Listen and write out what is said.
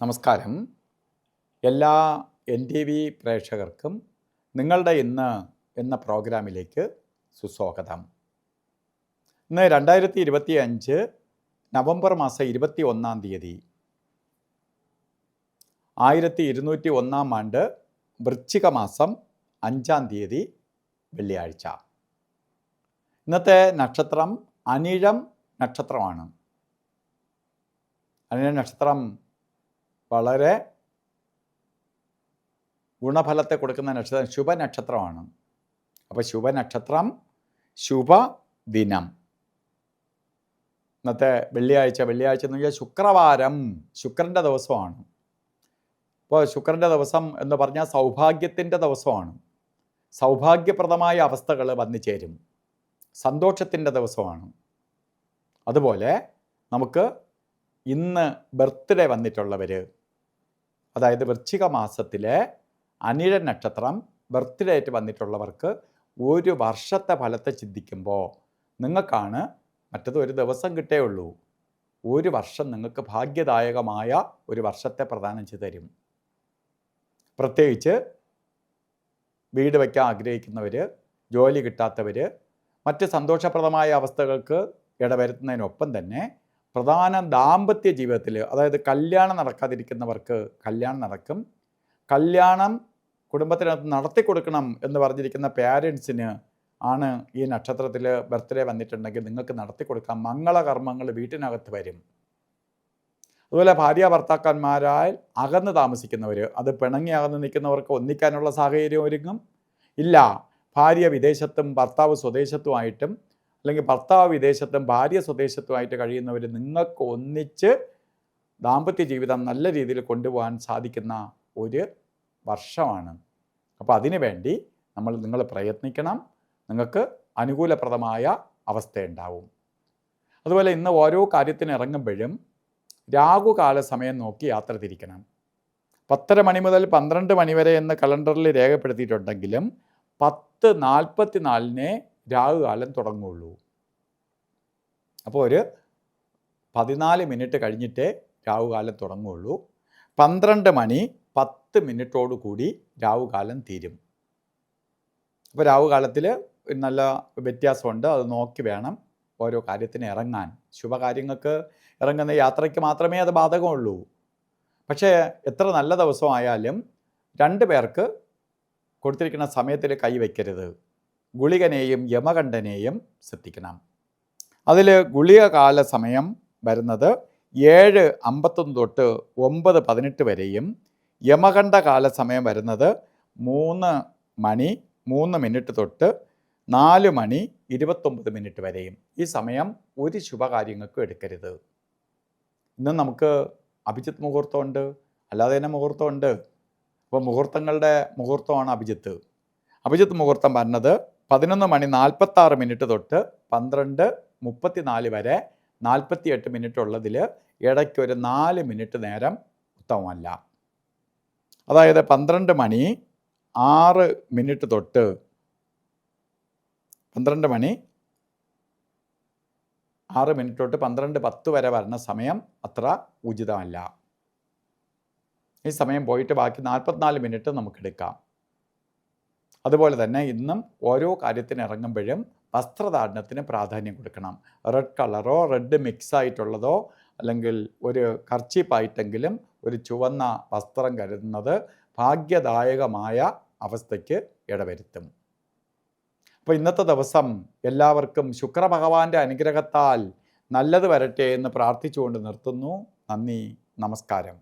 നമസ്കാരം. എല്ലാ NTV പ്രേക്ഷകർക്കും നിങ്ങളുടെ ഇന്ന് എന്ന പ്രോഗ്രാമിലേക്ക് സുസ്വാഗതം. ഇന്ന് 2025 നവംബർ മാസം 21-ാം തീയതി 1201 ആണ്ട് വൃശ്ചിക മാസം 5-ാം തീയതി വെള്ളിയാഴ്ച. ഇന്നത്തെ നക്ഷത്രം അനിഴം നക്ഷത്രമാണ്. അനിഴം നക്ഷത്രം വളരെ ഗുണഫലത്തെ കൊടുക്കുന്ന നക്ഷത്രം, ശുഭനക്ഷത്രമാണ്. അപ്പോൾ ശുഭനക്ഷത്രം, ശുഭദിനം. ഇന്നത്തെ വെള്ളിയാഴ്ച എന്ന് പറഞ്ഞാൽ ശുക്രവാരം, ശുക്രൻ്റെ ദിവസമാണ്. അപ്പോൾ ശുക്രൻ്റെ ദിവസം എന്ന് പറഞ്ഞാൽ സൗഭാഗ്യത്തിൻ്റെ ദിവസമാണ്. സൗഭാഗ്യപ്രദമായ അവസ്ഥകൾ വന്നു ചേരും. സന്തോഷത്തിൻ്റെ ദിവസമാണ്. അതുപോലെ നമുക്ക് ഇന്ന് ബർത്ത്ഡേ വന്നിട്ടുള്ളവർ, അതായത് വൃശ്ചിക മാസത്തിലെ അനിഴ നക്ഷത്രം ബർത്ത്ഡേ ആയിട്ട് വന്നിട്ടുള്ളവർക്ക് ഒരു വർഷത്തെ ഫലത്തെ ചിന്തിക്കുമ്പോൾ നിങ്ങൾക്കാണ് മറ്റത് ഒരു ദിവസം കിട്ടേ ഉള്ളൂ. ഒരു വർഷം നിങ്ങൾക്ക് ഭാഗ്യദായകമായ ഒരു വർഷത്തെ പ്രദാനം ചെയ്തു തരും. പ്രത്യേകിച്ച് വീട് വയ്ക്കാൻ ആഗ്രഹിക്കുന്നവർ, ജോലി കിട്ടാത്തവർ, മറ്റ് സന്തോഷപ്രദമായ അവസ്ഥകൾക്ക് ഇടവരുത്തുന്നതിനൊപ്പം തന്നെ പ്രധാന ദാമ്പത്യ ജീവിതത്തിൽ, അതായത് കല്യാണം നടക്കാതിരിക്കുന്നവർക്ക് കല്യാണം നടക്കും. കല്യാണം കുടുംബത്തിനകത്ത് നടത്തി കൊടുക്കണം എന്ന് പറഞ്ഞിരിക്കുന്ന പാരൻസിന് ആണ് ഈ നക്ഷത്രത്തിൽ ബർത്ത്ഡേ വന്നിട്ടുണ്ടെങ്കിൽ നിങ്ങൾക്ക് നടത്തി കൊടുക്കാം. മംഗളകർമ്മങ്ങൾ വീട്ടിനകത്ത് വരും. അതുപോലെ ഭാര്യ ഭർത്താക്കന്മാരാൽ അകന്ന് താമസിക്കുന്നവർ, അത് പിണങ്ങി അകന്ന് നിൽക്കുന്നവർക്ക് ഒന്നിക്കാനുള്ള സാഹചര്യം ഒരുങ്ങും. ഇല്ല, ഭാര്യ വിദേശത്തും ഭർത്താവ് സ്വദേശത്തുമായിട്ടും, അല്ലെങ്കിൽ ഭർത്താവ് വിദേശത്തും ഭാര്യ സ്വദേശത്തുമായിട്ട് കഴിയുന്നവർ നിങ്ങൾക്ക് ഒന്നിച്ച് ദാമ്പത്യ ജീവിതം നല്ല രീതിയിൽ കൊണ്ടുപോകാൻ സാധിക്കുന്ന ഒരു വർഷമാണ്. അപ്പോൾ അതിനു വേണ്ടി നിങ്ങൾ പ്രയത്നിക്കണം. നിങ്ങൾക്ക് അനുകൂലപ്രദമായ അവസ്ഥയുണ്ടാവും. അതുപോലെ ഇന്ന് ഓരോ കാര്യത്തിന് ഇറങ്ങുമ്പോഴും രാഹുകാല സമയം നോക്കി യാത്ര തിരിക്കണം. 10:30 മണി മുതൽ 12 മണി വരെ എന്ന് കലണ്ടറിൽ രേഖപ്പെടുത്തിയിട്ടുണ്ടെങ്കിലും 10:44 രാഹുകാലം തുടങ്ങുള്ളൂ. അപ്പോൾ ഒരു 14 മിനിറ്റ് കഴിഞ്ഞിട്ടേ രാഹുകാലം തുടങ്ങുള്ളൂ. 12 മണി 10 മിനിറ്റോടു കൂടി രാഹുകാലം തീരും. അപ്പോൾ രാഹുകാലത്തിൽ നല്ല വ്യത്യാസമുണ്ട്. അത് നോക്കി വേണം ഓരോ കാര്യത്തിന് ഇറങ്ങാൻ. ശുഭകാര്യങ്ങൾക്ക് ഇറങ്ങുന്ന യാത്രയ്ക്ക് മാത്രമേ അത് ബാധകമുള്ളൂ. പക്ഷേ എത്ര നല്ല ദിവസമായാലും 2 പേർക്ക് കൊടുത്തിരിക്കുന്ന സമയത്തിൽ കൈവയ്ക്കരുത്. ഗുളികനെയും യമകണ്ഠനെയും ശ്രദ്ധിക്കണം. അതിൽ ഗുളിക കാല സമയം വരുന്നത് 7:51 തൊട്ട് 9:18 വരെയും യമകണ്ഠ കാല സമയം വരുന്നത് 3 മണി 3 മിനിറ്റ് തൊട്ട് 4 മണി 29 മിനിറ്റ് വരെയും. ഈ സമയം ഒരു ശുഭകാര്യങ്ങൾക്കും എടുക്കരുത്. ഇന്ന് നമുക്ക് അഭിജിത്ത് മുഹൂർത്തമുണ്ട്, അല്ലാതെ തന്നെ മുഹൂർത്തമുണ്ട്. അപ്പോൾ മുഹൂർത്തങ്ങളുടെ മുഹൂർത്തമാണ് അഭിജിത്ത്. അഭിജിത്ത് മുഹൂർത്തം വരുന്നത് 11 മണി 46 മിനിറ്റ് തൊട്ട് 12:34 വരെ 48 മിനിറ്റ് ഉള്ളതിൽ ഇടയ്ക്ക് ഒരു 4 മിനിറ്റ് നേരം ഉത്തമമല്ല. അതായത് 12 മണി 6 മിനിറ്റ് തൊട്ട് 12:10 വരെ വരുന്ന സമയം അത്ര ഉചിതമല്ല. ഈ സമയം പോയിട്ട് ബാക്കി 44 മിനിറ്റ് നമുക്കെടുക്കാം. അതുപോലെ തന്നെ ഇന്നും ഓരോ കാര്യത്തിന് ഇറങ്ങുമ്പോഴും വസ്ത്രധാരണത്തിന് പ്രാധാന്യം കൊടുക്കണം. റെഡ് കളറോ റെഡ് മിക്സ് ആയിട്ടുള്ളതോ അല്ലെങ്കിൽ ഒരു കർച്ചീപ്പായിട്ടെങ്കിലും ഒരു ചുവന്ന വസ്ത്രം കരുതുന്നത് ഭാഗ്യദായകമായ അവസ്ഥയ്ക്ക് ഇടവരുത്തും. അപ്പോൾ ഇന്നത്തെ ദിവസം എല്ലാവർക്കും ശുക്രഭഗവാന്റെ അനുഗ്രഹത്താൽ നല്ലത് വരട്ടെ എന്ന് പ്രാർത്ഥിച്ചുകൊണ്ട് നിർത്തുന്നു. നന്ദി, നമസ്കാരം.